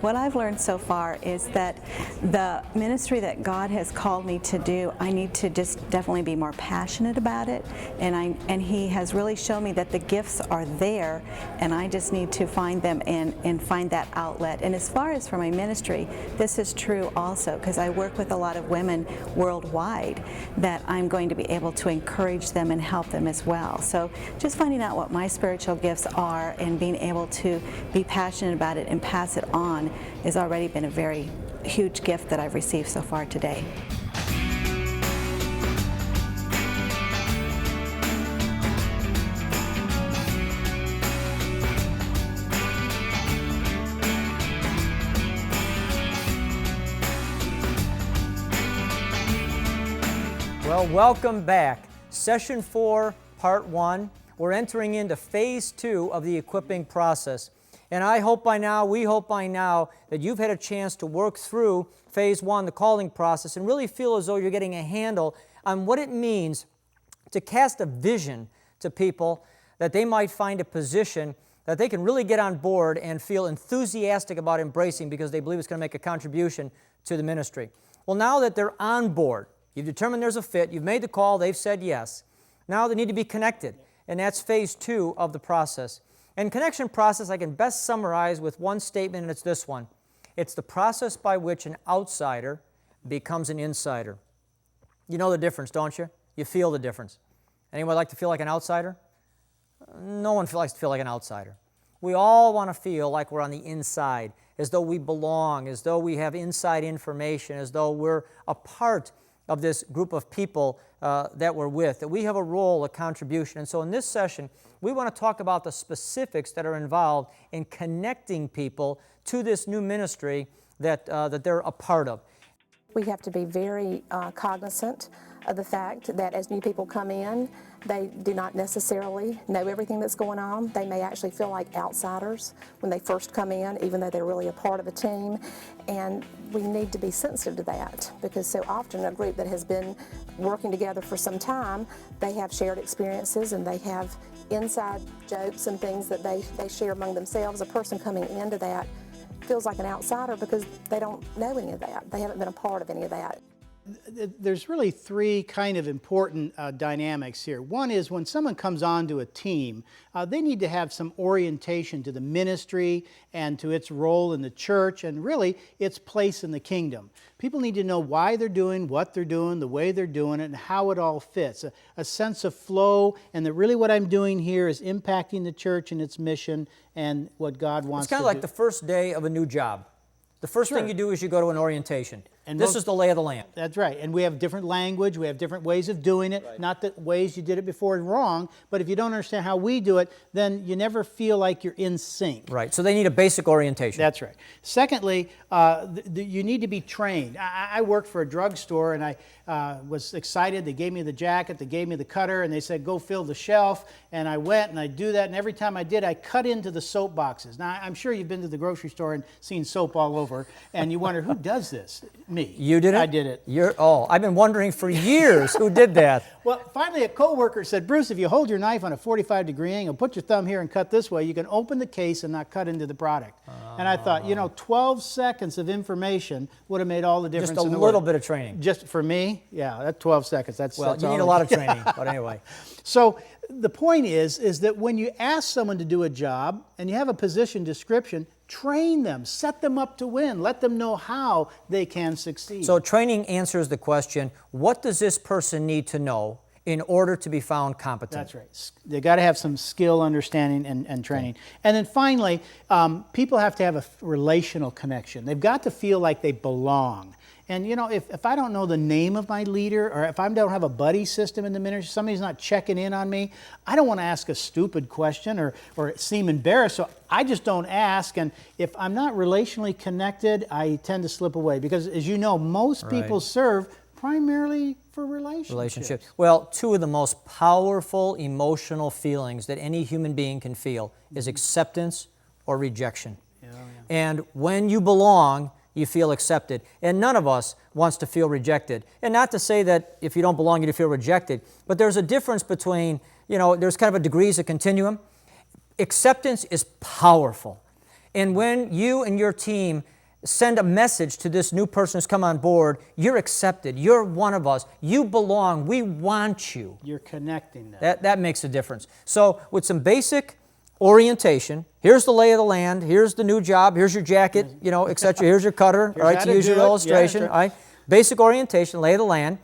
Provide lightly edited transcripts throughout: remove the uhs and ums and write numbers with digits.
What I've learned so far is that the ministry that God has called me to do, I need to just definitely be more passionate about it, and He has really shown me that the gifts are there, and I just need to find them and find that outlet. And as far as for my ministry, this is true also, because I work with a lot of women worldwide that I'm going to be able to encourage them and help them as well. So just finding out what my spiritual gifts are and being able to be passionate about it and pass it on has already been a very huge gift that I've received so far today. Well, welcome back. Session 4, Part 1. We're entering into Phase 2 of the equipping process. And we hope by now that you've had a chance to work through Phase 1, the calling process, and really feel as though you're getting a handle on what it means to cast a vision to people that they might find a position that they can really get on board and feel enthusiastic about embracing because they believe it's going to make a contribution to the ministry. Well, now that they're on board, you've determined there's a fit, you've made the call, they've said yes. Now they need to be connected, and that's Phase 2 of the process. And connection process I can best summarize with one statement, and it's this one. It's the process by which an outsider becomes an insider. You know the difference, don't you? You feel the difference. Anyone like to feel like an outsider? No one likes to feel like an outsider. We all want to feel like we're on the inside, as though we belong, as though we have inside information, as though we're a part of this group of people that we're with, that we have a role, a contribution. And so in this session, we want to talk about the specifics that are involved in connecting people to this new ministry that they're a part of. We have to be very cognizant of the fact that as new people come in, they do not necessarily know everything that's going on. They may actually feel like outsiders when they first come in, even though they're really a part of a team. And we need to be sensitive to that, because so often a group that has been working together for some time, they have shared experiences and they have inside jokes and things that they share among themselves. A person coming into that feels like an outsider because they don't know any of that. They haven't been a part of any of that. There's really three kind of important dynamics here. One is when someone comes onto a team, they need to have some orientation to the ministry and to its role in the church and really its place in the kingdom. People need to know why they're doing what they're doing, the way they're doing it, and how it all fits. A sense of flow, and that really what I'm doing here is impacting the church and its mission and what God wants to do. It's kind of like the first day of a new job. The first thing you do is you go to an orientation. And this is the lay of the land. That's right. And we have different language. We have different ways of doing it. Right. Not that ways you did it before is wrong, but if you don't understand how we do it, then you never feel like you're in sync. Right. So they need a basic orientation. That's right. Secondly, you need to be trained. I worked for a drugstore, and I was excited. They gave me the jacket. They gave me the cutter, and they said, go fill the shelf. And I went, and I do that. And every time I did, I cut into the soap boxes. Now, I'm sure you've been to the grocery store and seen soap all over, and you wonder, who does this? Me. You did it? I did it. I've been wondering for years who did that. Well, finally a coworker said, Bruce, if you hold your knife on a 45-degree angle, put your thumb here and cut this way, you can open the case and not cut into the product. And I thought, 12 seconds of information would have made all the difference. Just a little bit of training. Just for me? Yeah, that's 12 seconds. That's you need a lot of training, but anyway. So the point is that when you ask someone to do a job and you have a position description, train them, set them up to win, let them know how they can succeed. So training answers the question, what does this person need to know in order to be found competent? That's right. They got to have some skill, understanding, and training. Okay. And then finally, people have to have a relational connection. They've got to feel like they belong. And if I don't know the name of my leader, or if I don't have a buddy system in the ministry, somebody's not checking in on me, I don't want to ask a stupid question or seem embarrassed, so I just don't ask. And if I'm not relationally connected, I tend to slip away. Because as you know, most people serve primarily for relationships. Well, two of the most powerful emotional feelings that any human being can feel is acceptance or rejection. Yeah. And when you belong, you feel accepted. And none of us wants to feel rejected. And not to say that if you don't belong, you feel rejected, but there's a difference between, there's kind of a degrees of continuum. Acceptance is powerful. And when you and your team send a message to this new person who's come on board, you're accepted, you're one of us, you belong, we want you. You're connecting them. That makes a difference. So with some basic orientation, here's the lay of the land, here's the new job, here's your jacket, you know, etc. Here's your cutter, Here's all right, how to to use do your it. illustration. Yeah, All right. Basic orientation, lay of the land,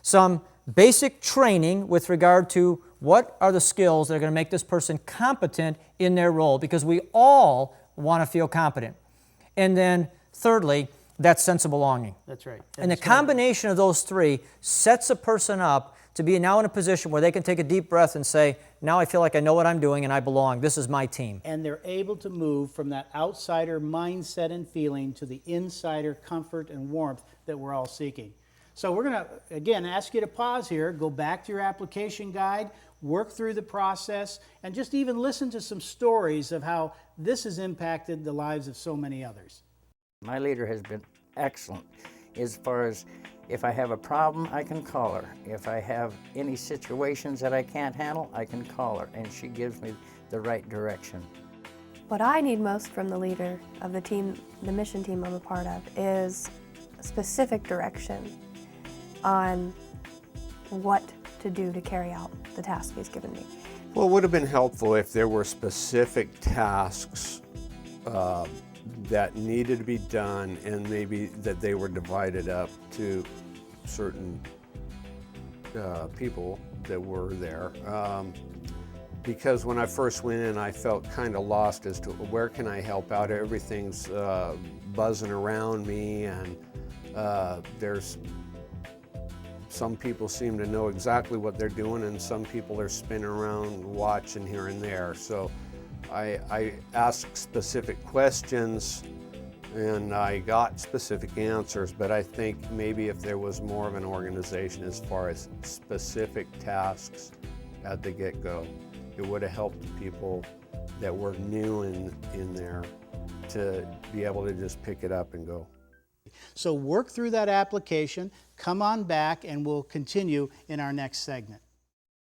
some basic training with regard to what are the skills that are going to make this person competent in their role, because we all want to feel competent. And then thirdly, that sense of belonging. That's right. And the combination of those three sets a person up to be now in a position where they can take a deep breath and say, now I feel like I know what I'm doing and I belong. This is my team. And they're able to move from that outsider mindset and feeling to the insider comfort and warmth that we're all seeking. So we're going to, again, ask you to pause here, go back to your application guide, work through the process, and just even listen to some stories of how this has impacted the lives of so many others. My leader has been excellent as far as if I have a problem, I can call her. If I have any situations that I can't handle, I can call her, and she gives me the right direction. What I need most from the leader of the team, the mission team I'm a part of, is specific direction on what to do to carry out the task he's given me. Well, it would have been helpful if there were specific tasks that needed to be done, and maybe that they were divided up to certain people that were there. Because when I first went in, I felt kind of lost as to where can I help out. Everything's buzzing around me, and there's some people seem to know exactly what they're doing, and some people are spinning around watching here and there. So I asked specific questions and I got specific answers, but I think maybe if there was more of an organization as far as specific tasks at the get-go, it would have helped the people that were new in there to be able to just pick it up and go. So work through that application, come on back, and we'll continue in our next segment.